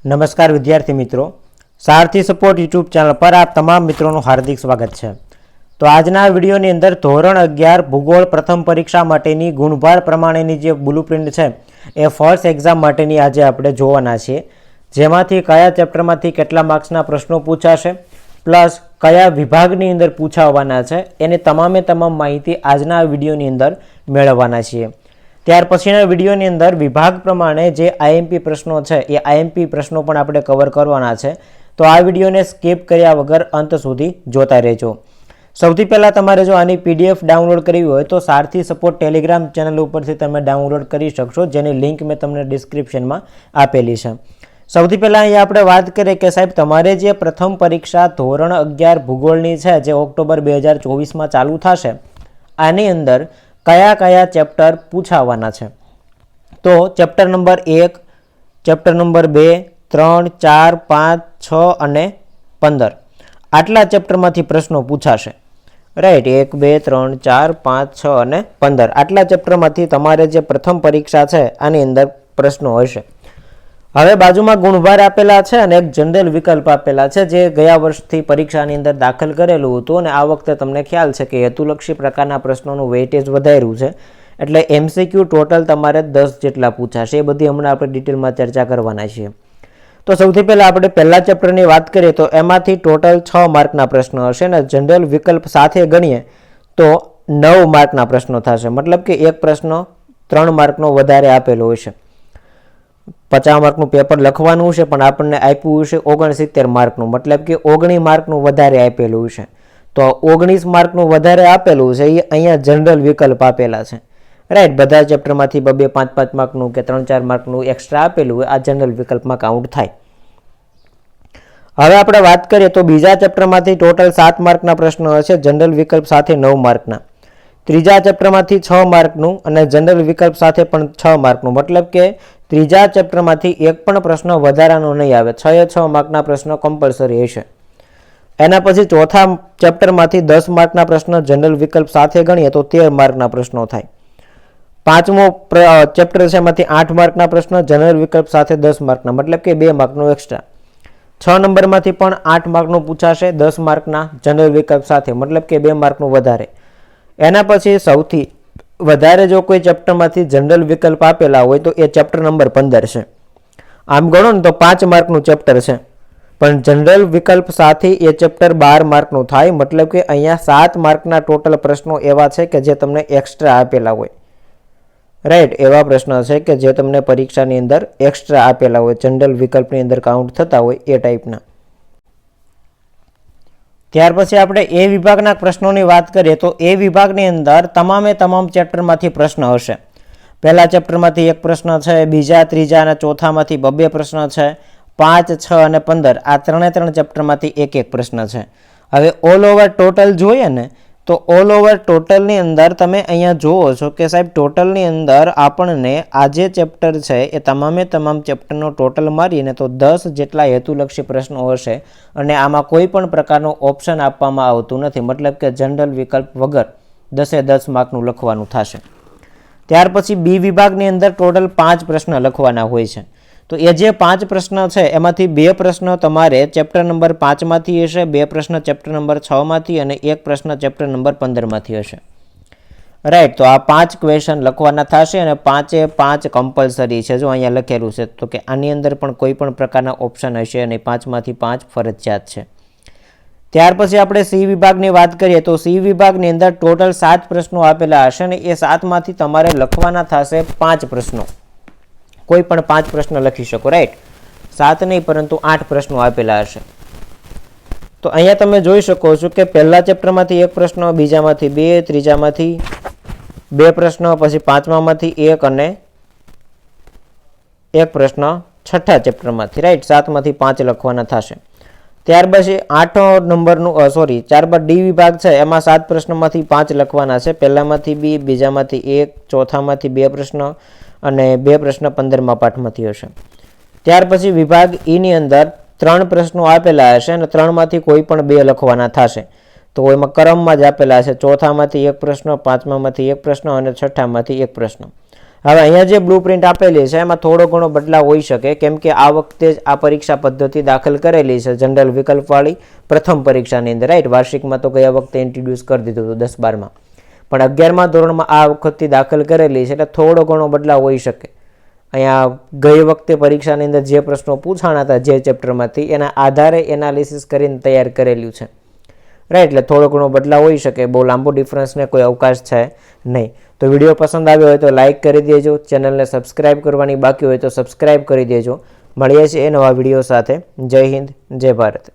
નમસ્કાર વિદ્યાર્થી મિત્રો, સારથી સપોર્ટ યુટ્યુબ ચેનલ પર આપ તમામ મિત્રોનું હાર્દિક સ્વાગત છે। તો આજના વિડીયોની અંદર ધોરણ 11 ભૂગોળ પ્રથમ પરીક્ષા માટેની ગુણભાર પ્રમાણેની જે બ્લુપ્રિન્ટ છે એ ફર્સ્ટ એક્ઝામ માટેની આજે આપણે જોવાના છીએ, જેમાંથી કયા ચેપ્ટરમાંથી કેટલા માર્ક્સના પ્રશ્નો પૂછાશે પ્લસ કયા વિભાગની અંદર પૂછાવાના છે એની તમામે તમામ માહિતી આજના વિડીયોની અંદર મેળવવાના છીએ। ત્યાર પછીના વિડીયોની અંદર વિભાગ પ્રમાણે જે આઈએમપી પ્રશ્નો છે એ આઈએમપી પ્રશ્નો પણ આપણે કવર કરવાના છે, તો આ વિડીયોને સ્કીપ કર્યા વગર અંત સુધી જોતા રહેજો। સૌથી પહેલાં તમારે જો આની પીડીએફ ડાઉનલોડ કરવી હોય તો સારથી સપોર્ટ ટેલિગ્રામ ચેનલ ઉપરથી તમે ડાઉનલોડ કરી શકશો, જેની લિંક મેં તમને ડિસ્ક્રિપ્શનમાં આપેલી છે। સૌથી પહેલાં અહીંયા આપણે વાત કરીએ કે સાહેબ તમારે જે પ્રથમ પરીક્ષા ધોરણ 11 ભૂગોળની છે જે ઓક્ટોબર 2024માં ચાલુ થશે, આની અંદર કયા કયા ચેપ્ટર પૂછાવાના છે? તો ચેપ્ટર નંબર 1, ચેપ્ટર નંબર 2, 3, 4, 5, 6 અને 15 આટલા ચેપ્ટરમાંથી પ્રશ્નો પૂછાશે, રાઈટ। 1, 2, 3, 4, 5, 6 અને 15 આટલા ચેપ્ટરમાંથી તમારે જે પ્રથમ પરીક્ષા છે આની અંદર પ્રશ્નો હશે। હવે બાજુમાં ગુણભાર આપેલા છે અને એક જનરલ વિકલ્પ આપેલા છે, જે ગયા વર્ષથી પરીક્ષાની અંદર દાખલ કરેલું હતું અને આ વખતે તમને ખ્યાલ છે કે હેતુલક્ષી પ્રકારના પ્રશ્નોનું વેઇટેજ વધાર્યું છે, એટલે એમસીક્યુ ટોટલ તમારે 10 જેટલા પૂછાશે। એ બધી હમણાં આપણે ડિટેલમાં ચર્ચા કરવાના છીએ। તો સૌથી પહેલાં આપણે પહેલા ચેપ્ટરની વાત કરીએ તો એમાંથી ટોટલ 6 માર્કના પ્રશ્નો હશે અને જનરલ વિકલ્પ સાથે ગણીએ તો 9 માર્કના પ્રશ્નો થશે, મતલબ કે એક પ્રશ્ન 3 માર્કનો વધારે આપેલો હશે। 50 માર્કનું પેપર લખવાનું છે પણ આપણને આપ્યું હશે 69 માર્કનું, મતલબ કે 19 માર્કનું વધારે આપેલું છે। તો 19 માર્કનું વધારે આપેલું છે એ અહીંયા જનરલ વિકલ્પ આપેલા છે, રાઈટ। બધા ચેપ્ટરમાંથી 2, 5, 5 માર્કનું કે 3, 4 માર્કનું એક્સ્ટ્રા આપેલું હોય, આ જનરલ વિકલ્પમાં કાઉન્ટ થાય। હવે આપણે વાત કરીએ તો બીજા ચેપ્ટરમાંથી ટોટલ 7 માર્કના પ્રશ્નો હશે, જનરલ વિકલ્પ સાથે 9 માર્કના। ત્રીજા ચેપ્ટરમાંથી 6 માર્કનું અને જનરલ વિકલ્પ સાથે પણ 6 માર્કનું, મતલબ કે ત્રીજા ચેપ્ટરમાંથી એક પણ પ્રશ્ન વધારાનો નહીં આવે, 6 માર્કના પ્રશ્નો કમ્પલસરી હશે। એના પછી ચોથા ચેપ્ટરમાંથી 10 માર્કના પ્રશ્નો જનરલ વિકલ્પ સાથે ગણીએ તો 13 માર્કના પ્રશ્નો થાય। પાંચમો ચેપ્ટર છે એમાંથી 8 માર્કના પ્રશ્નો જનરલ વિકલ્પ સાથે 10 માર્કના, મતલબ કે 2 માર્કનું એક્સ્ટ્રા। 6 નંબરમાંથી પણ 8 માર્કનું પૂછાશે 10 માર્કના જનરલ વિકલ્પ સાથે, મતલબ કે 2 માર્કનું વધારે। એના પછી સૌથી વધારે જો કોઈ ચેપ્ટરમાંથી જનરલ વિકલ્પ આપેલા હોય તો એ ચેપ્ટર નંબર 15 છે। આમ ગણો ને તો 5 માર્કનું ચેપ્ટર છે, પણ જનરલ વિકલ્પ સાથે એ ચેપ્ટર 12 માર્કનું થાય, મતલબ કે અહીંયા 7 માર્કના ટોટલ પ્રશ્નો એવા છે કે જે તમને એક્સ્ટ્રા આપેલા હોય, રાઈટ। એવા પ્રશ્નો છે કે જે તમને પરીક્ષાની અંદર એક્સ્ટ્રા આપેલા હોય, જનરલ વિકલ્પની અંદર કાઉન્ટ થતા હોય એ ટાઈપના। ત્યાર પછી આપણે એ વિભાગના પ્રશ્નોની વાત કરીએ તો એ વિભાગની અંદર તમામે તમામ ચેપ્ટરમાંથી પ્રશ્ન હશે। પહેલા ચેપ્ટરમાંથી એક પ્રશ્ન છે, બીજા, ત્રીજા અને ચોથામાંથી 2 પ્રશ્ન છે, 5, 6 અને 15 આ 3 ચેપ્ટરમાંથી એક પ્રશ્ન છે। હવે ઓલ ઓવર ટોટલ જોઈએ ને તો ઓલ ઓવર ટોટલની અંદર તમે અહીંયા જુઓ છો કે સાહેબ ટોટલની અંદર આપણને આ જે ચેપ્ટર છે એ તમામે તમામ ચેપ્ટરનો ટોટલ મારીને તો 10 જેટલા હેતુલક્ષી પ્રશ્નો હશે અને આમાં કોઈ પણ પ્રકારનો ઓપ્શન આપવામાં આવતું નથી, મતલબ કે જનરલ વિકલ્પ વગર 10 માર્કનું લખવાનું થશે। ત્યાર પછી બી વિભાગની અંદર ટોટલ 5 પ્રશ્ન લખવાના હોય છે, તો એ જે 5 પ્રશ્ન છે એમાંથી 2 પ્રશ્નો તમારે ચેપ્ટર નંબર 5 માંથી હશે, 2 પ્રશ્ન ચેપ્ટર નંબર 6 માંથી અને 1 પ્રશ્ન ચેપ્ટર નંબર 15 માંથી હશે, રાઈટ। તો આ 5 ક્વેશ્ચન લખવાના થશે અને 5 કમ્પલસરી છે, જો અહીંયા લખેલું છે તો કે આની અંદર પણ કોઈ પણ પ્રકારના ઓપ્શન હશે અને 5 માંથી 5 ફરજિયાત છે। ત્યાર પછી આપણે સી વિભાગની વાત કરીએ તો સી વિભાગની અંદર ટોટલ 7 પ્રશ્નો આપેલા હશે અને એ 7 માંથી તમારે લખવાના થશે 5 પ્રશ્નો, કોઈ પણ 5 પ્રશ્ન લખી શકો, રાઈટ। 7 નહીં પરંતુ 8 પ્રશ્નો આપેલા હશે। તો અહીંયા તમે જોઈ શકો છો કે પહેલા ચેપ્ટરમાંથી 1 પ્રશ્ન, બીજામાંથી 2, ત્રીજામાંથી 2 પ્રશ્ન, પછી પાંચમામાંથી 1 અને 1 પ્રશ્ન છઠ્ઠા ચેપ્ટરમાંથી, રાઈટ। 7 માંથી 5 લખવાના થશે। ત્યાર પછી 8 નંબરનું ત્યારબાદ ડી વિભાગ છે, એમાં 7 પ્રશ્નોમાંથી 5 લખવાના છે, પહેલામાંથી 2, બીજામાંથી 1, ચોથામાંથી 2 પ્રશ્ન અને 2 પ્રશ્ન 15મા પાઠમાંથી હશે। ત્યાર પછી વિભાગ ઈની અંદર 3 પ્રશ્નો આપેલા હશે અને 3માંથી કોઈ પણ 2 લખવાના થશે, તો એમાં ક્રમમાં જ આપેલા હશે, ચોથામાંથી 1 પ્રશ્ન, પાંચમામાંથી 1 પ્રશ્ન અને છઠ્ઠામાંથી 1 પ્રશ્ન। હવે અહીંયા જે બ્લુ પ્રિન્ટ આપેલી છે એમાં થોડો ઘણો બદલાવ હોઈ શકે, કેમ કે આ વખતે જ આ પરીક્ષા પદ્ધતિ દાખલ કરેલી છે જનરલ વિકલ્પવાળી પ્રથમ પરીક્ષાની અંદર, રાઈટ. વાર્ષિકમાં તો ગયા વખતે ઇન્ટ્રોડ્યુસ કરી દીધું હતું 10-12માં, પણ 11મા ધોરણમાં આ વખતથી દાખલ કરેલી છે એટલે થોડો ઘણો બદલાવ હોઈ શકે. અહીંયા ગઈ વખતે પરીક્ષાની અંદર જે પ્રશ્નો પૂછાણા હતા જે ચેપ્ટરમાંથી એના આધારે એનાલિસિસ કરીને તૈયાર કરેલું છે, રાઈટ. એટલે થોડો ઘણો બદલાવ હોઈ શકે, બહુ લાંબો ડિફરન્સને કોઈ અવકાશ છે નહીં. તો વિડીયો પસંદ આવ્યો હોય તો લાઇક કરી દેજો, ચેનલને સબસ્ક્રાઇબ કરવાની બાકી હોય તો સબસ્ક્રાઇબ કરી દેજો. મળીએ છીએ નવા વિડીયો સાથે. જય હિન્દ, જય ભારત.